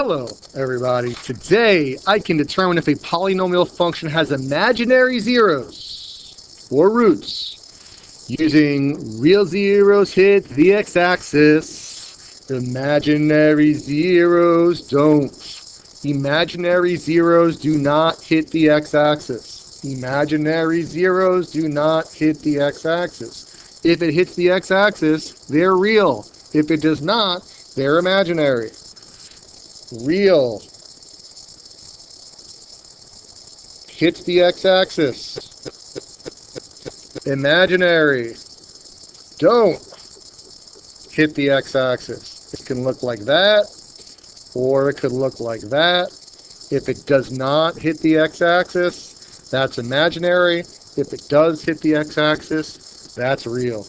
Hello, everybody. Today, I can determine if a polynomial function has imaginary zeros or roots. Using real zeros hit the x-axis. Imaginary zeros don't. Imaginary zeros do not hit the x-axis. Imaginary zeros do not hit the x-axis. If it hits the x-axis, they're real. If it does not, they're imaginary. Real hits the x-axis. Imaginary don't hit the x-axis. It can look like that, or it could look like that. If it does not hit the x-axis, that's imaginary. If it does hit the x-axis, that's real.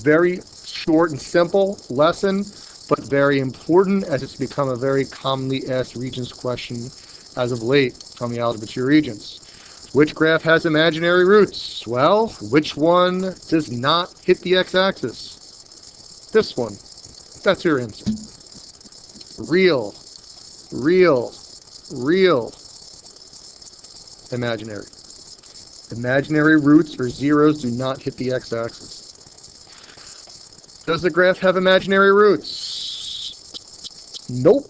Very short and simple lesson, but very important, as it's become a very commonly asked Regents question as of late on the Algebra 2 Regents. Which graph has imaginary roots? Well, which one does not hit the x-axis? This one. That's your answer. Real, real, real, imaginary. Imaginary roots or zeros do not hit the x-axis. Does the graph have imaginary roots? Nope.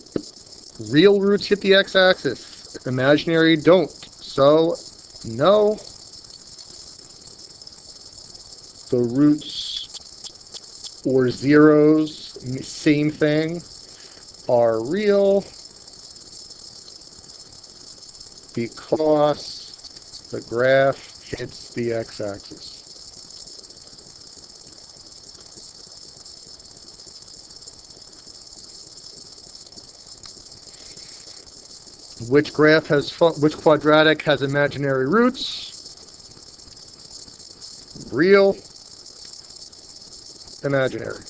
Real roots hit the x-axis. Imaginary don't. So, no. The roots or zeros, same thing, are real because the graph hits the x-axis. Which quadratic has imaginary roots? Real, imaginary.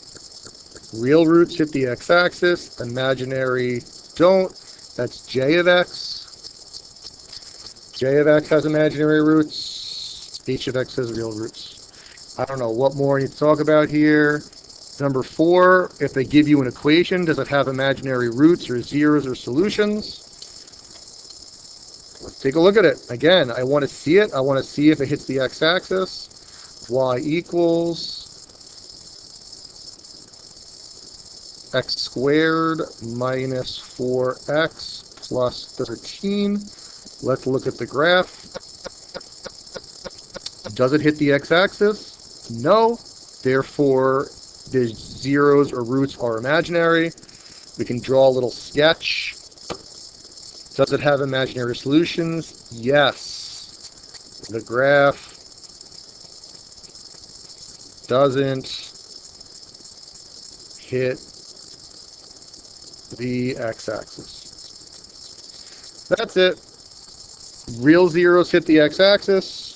Real roots hit the x-axis, imaginary don't. That's j of x. J of x has imaginary roots. H of x has real roots. I don't know what more I need to talk about here. Number 4, if they give you an equation, does it have imaginary roots or zeros or solutions? Let's take a look at it. Again, I want to see it. I want to see if it hits the x-axis. Y equals x squared minus 4x plus 13. Let's look at the graph. Does it hit the x-axis? No. Therefore, the zeros or roots are imaginary. We can draw a little sketch. Does it have imaginary solutions? Yes. The graph doesn't hit the x-axis. That's it. Real zeros hit the x-axis.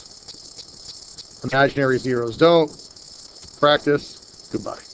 Imaginary zeros don't. Practice. Goodbye.